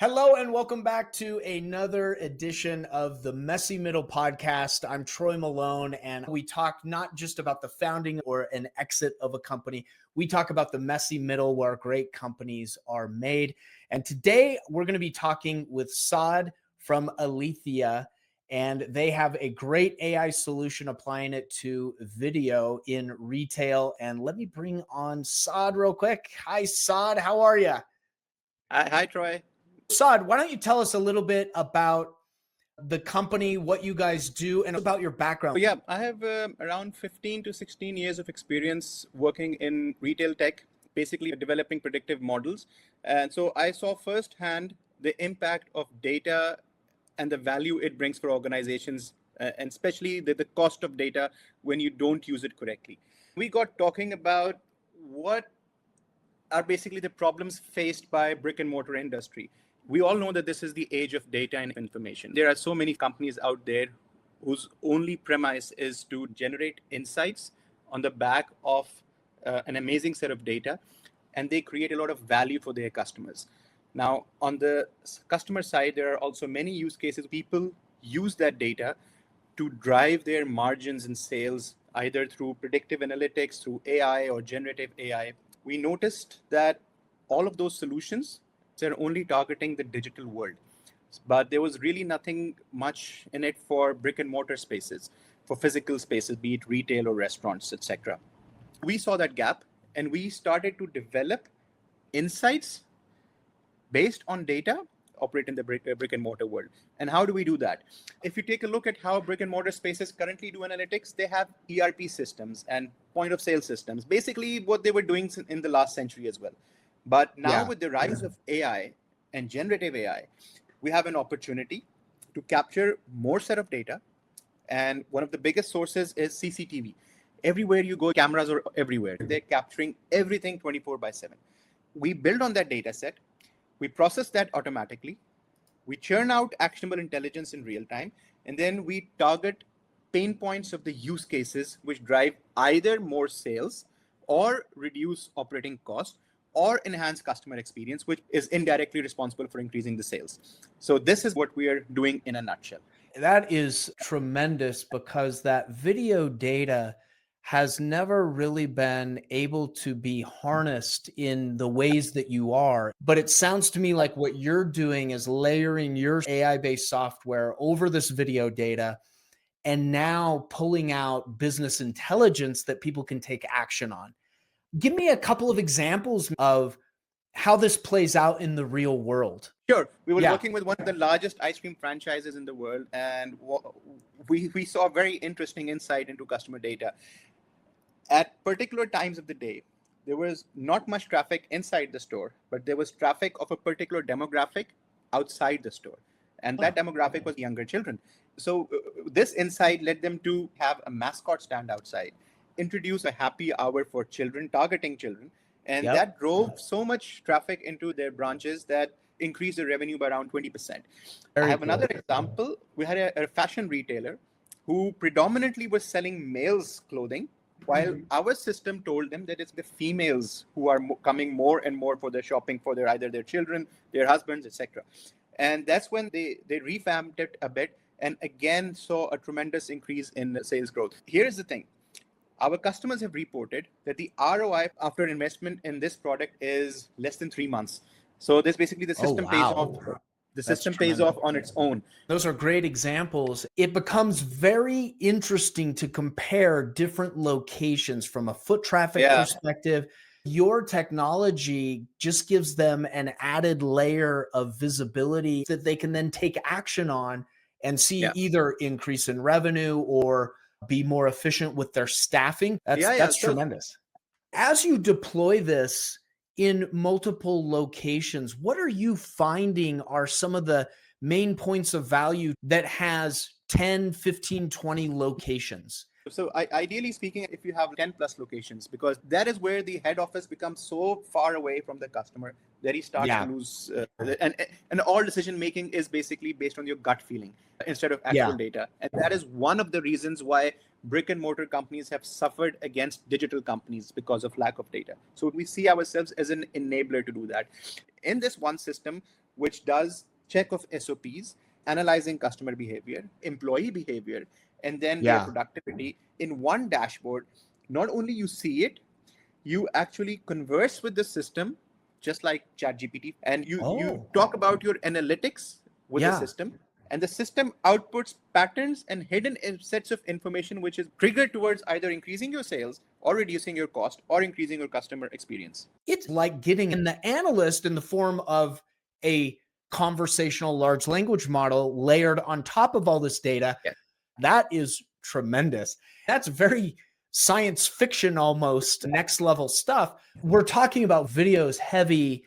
Hello and welcome back to another edition of the Messy Middle podcast. I'm Troy Malone, and we talk not just about the founding or an exit of a company. We talk about the messy middle where great companies are made. And today we're going to be talking with Saad from Alethia, and they have a great AI solution applying it to video in retail. And let me bring on Saad real quick. Hi, Saad. How are you? Hi, Troy. Saad, why don't you tell us a little bit about the company, what you guys do, and about your background? Yeah, I have around 15 to 16 years of experience working in retail tech, basically developing predictive models. And so I saw firsthand the impact of data and the value it brings for organizations, and especially the cost of data when you don't use it correctly. We got talking about what are basically the problems faced by brick and mortar industry. We all know that this is the age of data and information. There are so many companies out there whose only premise is to generate insights on the back of an amazing set of data, and they create a lot of value for their customers. Now, on the customer side, there are also many use cases. People use that data to drive their margins and sales, either through predictive analytics, through AI or generative AI. We noticed that all of those solutions are only targeting the digital world, but there was really nothing much in it for brick and mortar spaces, for physical spaces, be it retail or restaurants, etc. We saw that gap and we started to develop insights based on data operate in the brick and mortar world. And how do we do that? If you take a look at how brick and mortar spaces currently do analytics, they have ERP systems and point of sale systems, basically what they were doing in the last century as well. But now with the rise of AI and generative AI, we have an opportunity to capture more set of data. And one of the biggest sources is CCTV. Everywhere you go, cameras are everywhere. They're capturing everything 24/7. We build on that data set. We process that automatically. We churn out actionable intelligence in real time. And then we target pain points of the use cases which drive either more sales or reduce operating costs or enhance customer experience, which is indirectly responsible for increasing the sales. So this is what we are doing in a nutshell. That is tremendous because that video data has never really been able to be harnessed in the ways that you are. But it sounds to me like what you're doing is layering your AI-based software over this video data and now pulling out business intelligence that people can take action on. Give me a couple of examples of how this plays out in the real world. Sure. We were working with one of the largest ice cream franchises in the world, and we saw very interesting insight into customer data. At particular times of the day, there was not much traffic inside the store, but there was traffic of a particular demographic outside the store. And that demographic was younger children. So this insight led them to have a mascot stand outside, introduce a happy hour for children, targeting children. And that drove so much traffic into their branches that increased the revenue by around 20%. I have another example. We had a fashion retailer who predominantly was selling males' clothing, while our system told them that it's the females who are coming more and more for their shopping for either their children, their husbands, etc. And that's when they revamped it a bit and again saw a tremendous increase in sales growth. Here's the thing. Our customers have reported that the ROI after investment in this product is less than 3 months. So this basically the system pays off. The system pays off on its own. Those are great examples. It becomes very interesting to compare different locations from a foot traffic perspective. Your technology just gives them an added layer of visibility that they can then take action on and see either increase in revenue or be more efficient with their staffing. That's tremendous. As you deploy this in multiple locations, what are you finding are some of the main points of value that has 10, 15, 20 locations? So ideally speaking, if you have 10 plus locations, because that is where the head office becomes so far away from the customer that he starts to lose, and all decision making is basically based on your gut feeling instead of actual data. And that is one of the reasons why brick and mortar companies have suffered against digital companies because of lack of data. So we see ourselves as an enabler to do that. In this one system, which does check of SOPs, analyzing customer behavior, employee behavior, and then their productivity in one dashboard. Not only you see it, you actually converse with the system, just like ChatGPT, and you talk about your analytics with the system, and the system outputs patterns and hidden sets of information, which is triggered towards either increasing your sales or reducing your cost or increasing your customer experience. It's like getting an analyst in the form of a conversational large language model layered on top of all this data. Yes. That is tremendous. That's very science fiction, almost next level stuff. We're talking about videos heavy,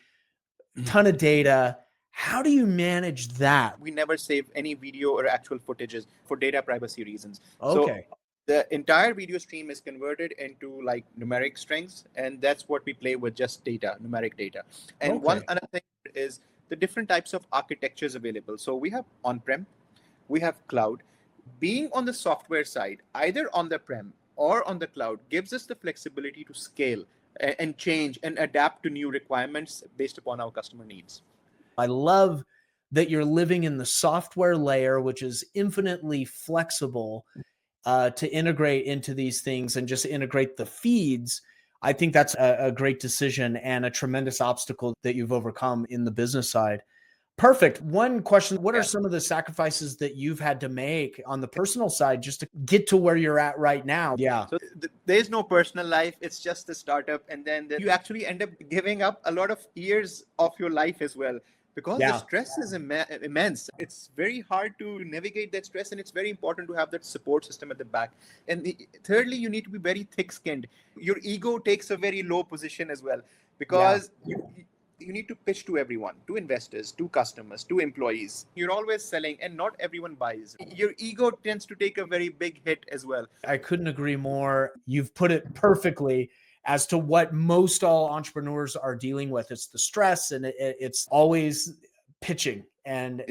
ton of data. How do you manage that? We never save any video or actual footages for data privacy reasons. Okay. So the entire video stream is converted into like numeric strings, and that's what we play with, just data, numeric data. And one other thing is the different types of architectures available. So we have on-prem, we have cloud. Being on the software side, either on the prem or on the cloud, gives us the flexibility to scale and change and adapt to new requirements based upon our customer needs. I love that you're living in the software layer, which is infinitely flexible to integrate into these things and just integrate the feeds. I think that's a great decision and a tremendous obstacle that you've overcome in the business side. Perfect. One question, what are some of the sacrifices that you've had to make on the personal side just to get to where you're at right now? Yeah. So there's no personal life. It's just a startup. And then you actually end up giving up a lot of years of your life as well, because the stress is immense. It's very hard to navigate that stress, and it's very important to have that support system at the back. And thirdly, you need to be very thick-skinned. Your ego takes a very low position as well, because you need to pitch to everyone, to investors, to customers, to employees. You're always selling, and not everyone buys. Your ego tends to take a very big hit as well. I couldn't agree more. You've put it perfectly as to what most all entrepreneurs are dealing with. It's the stress, and it's always pitching and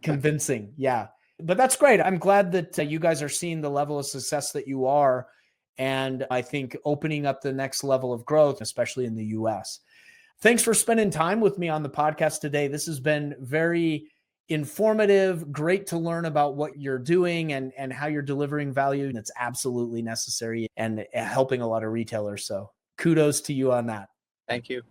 convincing. Yeah. But that's great. I'm glad that you guys are seeing the level of success that you are. And I think opening up the next level of growth, especially in the US. Thanks for spending time with me on the podcast today. This has been very informative, great to learn about what you're doing and how you're delivering value. It's absolutely necessary and helping a lot of retailers. So kudos to you on that. Thank you.